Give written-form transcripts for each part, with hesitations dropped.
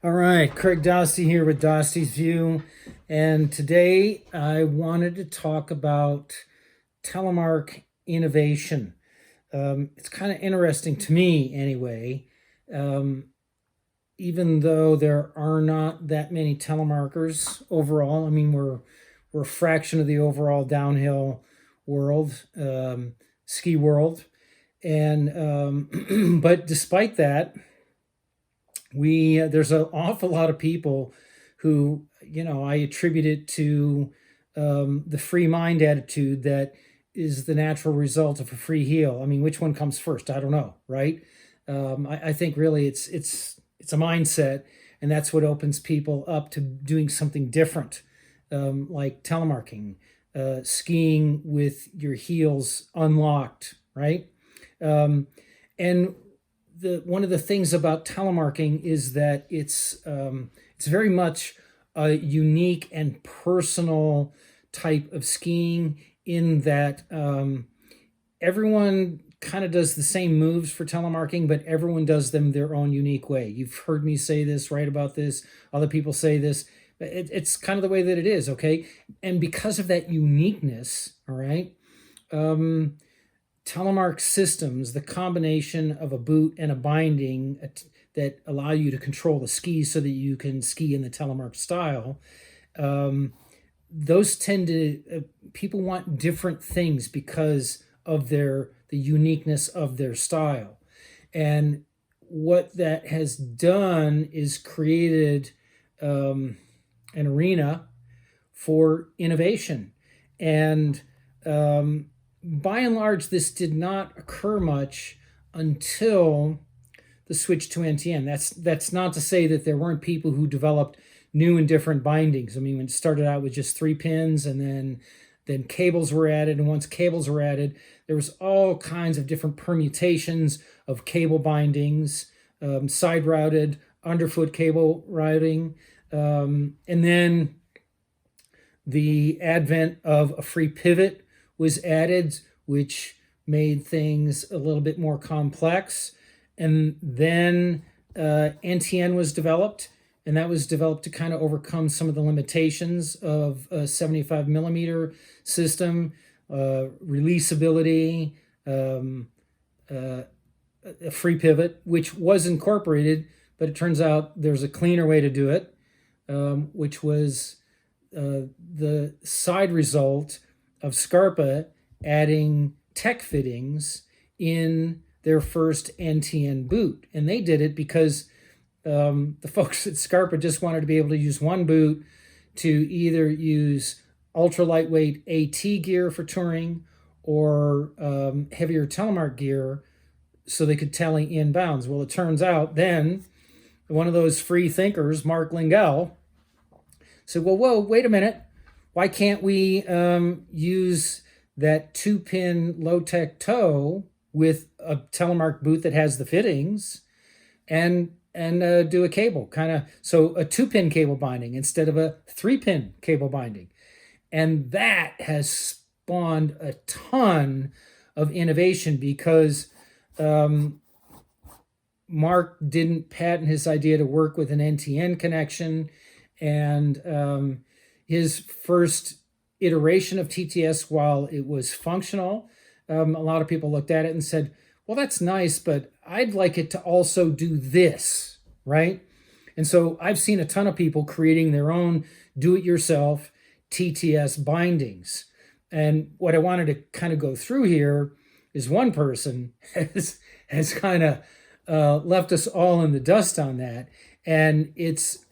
All right, Craig Dostie here with Dostie's View, and today I wanted to talk about telemark innovation. It's kind of interesting to me, anyway. Um, Even though there are not that many telemarketers overall, I mean we're a fraction of the overall downhill world, ski world, and but despite that we there's an awful lot of people who I attribute it to the free mind attitude that is the natural result of a free heel. I mean, which one comes first? I don't know, right? I think really it's a mindset, and that's what opens people up to doing something different, like telemarking, skiing with your heels unlocked, right? Um, and one of the things about telemarketing is that it's very much a unique and personal type of skiing, in that everyone kind of does the same moves for telemarketing, but everyone does them their own unique way. You've heard me say this, write about this, other people say this. It's kind of the way that it is, okay? And because of that uniqueness, all right, telemark systems, the combination of a boot and a binding that allow you to control the skis so that you can ski in the telemark style, those tend to people want different things because of the uniqueness of their style. And what that has done is created an arena for innovation. And by and large, this did not occur much until the switch to NTN. That's not to say that there weren't people who developed new and different bindings. I mean, when it started out with just 3 pins, and then cables were added, and once cables were added, there was all kinds of different permutations of cable bindings, side routed, underfoot cable routing, and then the advent of a free pivot was added, which made things a little bit more complex. And then NTN was developed, and that was developed to kind of overcome some of the limitations of a 75 millimeter system, releasability, a free pivot, which was incorporated, but it turns out there's a cleaner way to do it, which was the side result of Scarpa adding tech fittings in their first NTN boot. And they did it because the folks at Scarpa just wanted to be able to use one boot to either use ultra lightweight AT gear for touring, or heavier telemark gear so they could tele inbounds. Well, it turns out then one of those free thinkers, Mark Lingell, said, well, whoa, wait a minute. Why can't we use that 2-pin low-tech toe with a telemark boot that has the fittings, and do a cable so a 2-pin cable binding instead of a 3-pin cable binding? And that has spawned a ton of innovation, because Mark didn't patent his idea to work with an NTN connection, and his first iteration of TTS, while it was functional, a lot of people looked at it and said, well, that's nice, but I'd like it to also do this, right? And so I've seen a ton of people creating their own do-it-yourself TTS bindings. And what I wanted to kind of go through here is one person has kind of left us all in the dust on that. And it's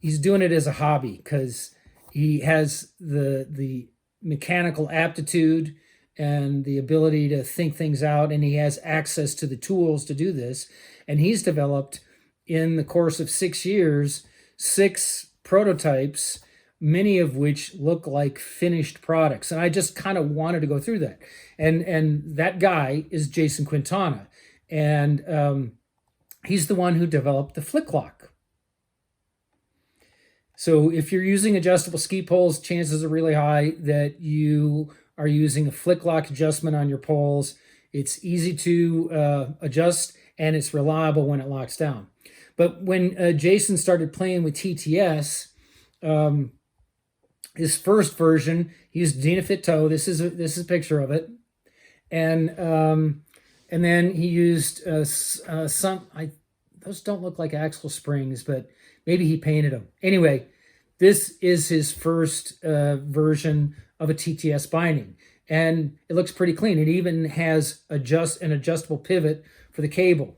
he's doing it as a hobby because he has the mechanical aptitude and the ability to think things out, and he has access to the tools to do this. And he's developed, in the course of 6 years, 6 prototypes, many of which look like finished products. And I just kind of wanted to go through that. And that guy is Jason Quintana. And he's the one who developed the flick lock. So if you're using adjustable ski poles, chances are really high that you are using a flick lock adjustment on your poles. It's easy to adjust, and it's reliable when it locks down. But when Jason started playing with TTS, his first version, he used Dynafit toe. This is a picture of it, and then he used those don't look like axle springs, but maybe he painted them. Anyway, this is his first version of a TTS binding, and it looks pretty clean. It even has an adjustable pivot for the cable.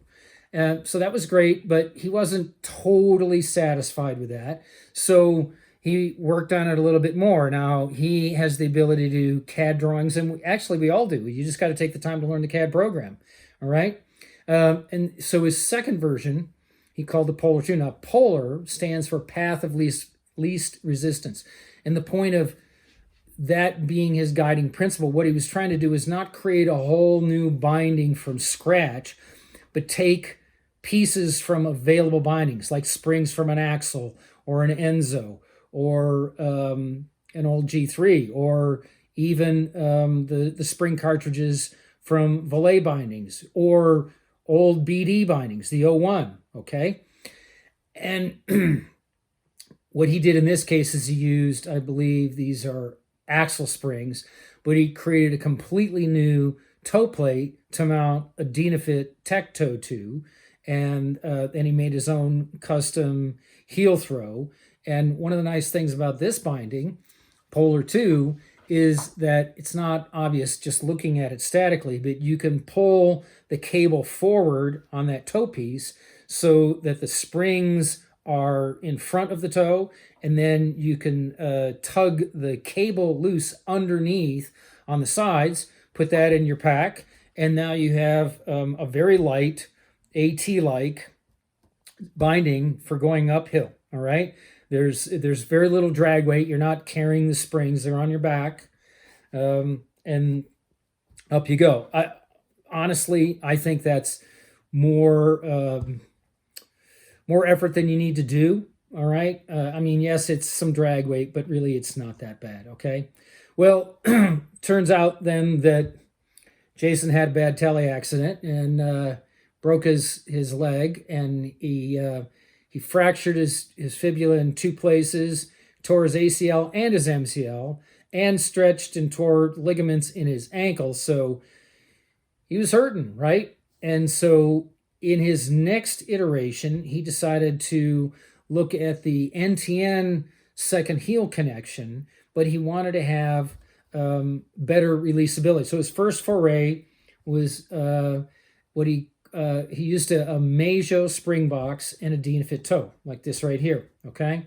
So that was great, but he wasn't totally satisfied with that. So he worked on it a little bit more. Now he has the ability to do CAD drawings, and actually we all do. You just got to take the time to learn the CAD program. All right. And so his second version, he called the Polar 2. Now Polar stands for path of least resistance. And the point of that being his guiding principle, what he was trying to do is not create a whole new binding from scratch, but take pieces from available bindings, like springs from an axle or an Enzo or an old G3, or even the spring cartridges from Valet bindings, or old BD bindings, the 01, okay? And what he did in this case is he used, I believe these are axle springs, but he created a completely new toe plate to mount a Dynafit Tech toe to, and then he made his own custom heel throw. And one of the nice things about this binding, Polar 2, is that it's not obvious just looking at it statically, but you can pull the cable forward on that toe piece so that the springs are in front of the toe, and then you can tug the cable loose underneath on the sides, put that in your pack, and now you have a very light AT-like binding for going uphill. All right, there's very little drag weight. You're not carrying the springs; they're on your back, and up you go. I think that's more effort than you need to do. All right. I mean, yes, it's some drag weight, but really it's not that bad. Okay. Well, turns out then that Jason had a bad tele accident and broke his leg, and he fractured his fibula in two places, tore his ACL and his MCL, and stretched and tore ligaments in his ankle. So he was hurting, right? And so in his next iteration, he decided to look at the NTN second heel connection, but he wanted to have better releasability. So his first foray was he used a Meijo spring box and a Dynafit toe, like this right here, okay?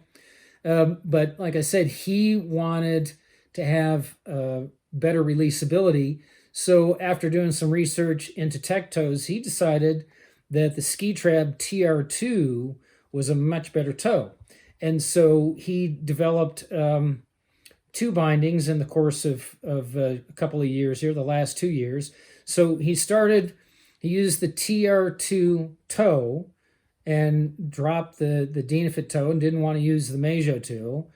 But like I said, he wanted to have better releasability. So after doing some research into tech toes, he decided that the Ski Trab TR2 was a much better toe. And so he developed two bindings in the course of a couple of years here, the last 2 years. So he used the TR2 toe and dropped the Dynafit toe and didn't want to use the Meijo toe.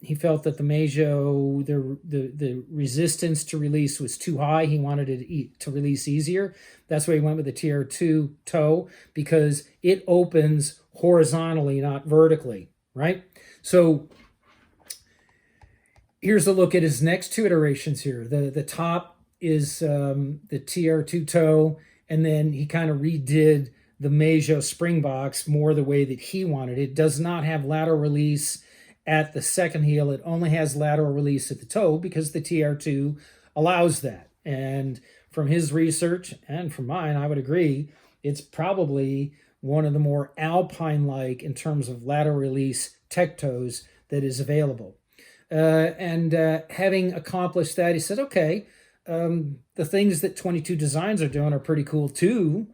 He felt that the Meijo, the resistance to release was too high. He wanted it to release easier. That's why he went with the TR2 toe, because it opens horizontally, not vertically, right? So here's a look at his next two iterations here. The top is the TR2 toe, and then he kind of redid the Meijo spring box more the way that he wanted. It does not have lateral release at the second heel. It only has lateral release at the toe because the TR2 allows that. And from his research and from mine, I would agree, it's probably one of the more alpine-like in terms of lateral release tech toes that is available. Having accomplished that, he said, okay, the things that 22 Designs are doing are pretty cool too.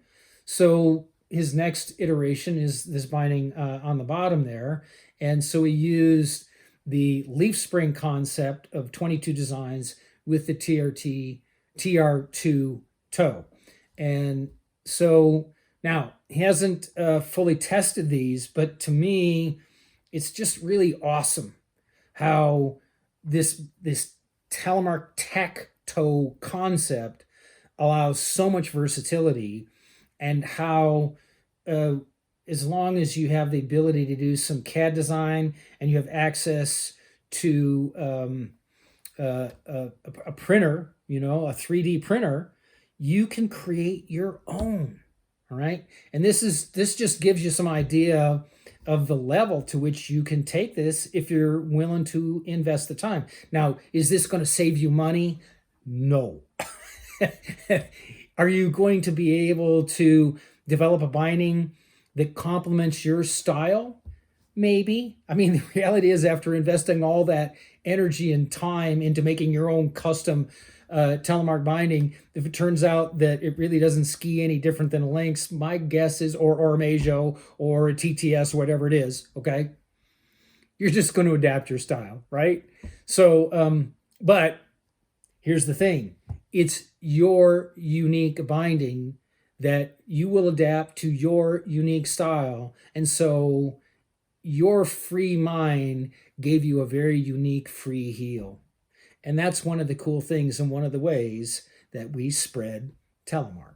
So his next iteration is this binding on the bottom there. And so he used the leaf spring concept of 22 Designs with the TR2 toe. And so now he hasn't fully tested these, but to me, it's just really awesome how this Telemark Tech toe concept allows so much versatility, and how as long as you have the ability to do some CAD design and you have access to a printer, a 3D printer, you can create your own. All right. And this just gives you some idea of the level to which you can take this if you're willing to invest the time. Now, is this going to save you money? No. Are you going to be able to develop a binding that complements your style? Maybe. I mean, the reality is, after investing all that energy and time into making your own custom telemark binding, if it turns out that it really doesn't ski any different than a Lynx, my guess is, or a Meijo or a TTS, whatever it is, okay, you're just going to adapt your style, right? So, but here's the thing. It's your unique binding that you will adapt to your unique style. And so your free mind gave you a very unique Freeheel. And that's one of the cool things and one of the ways that we spread Telemark.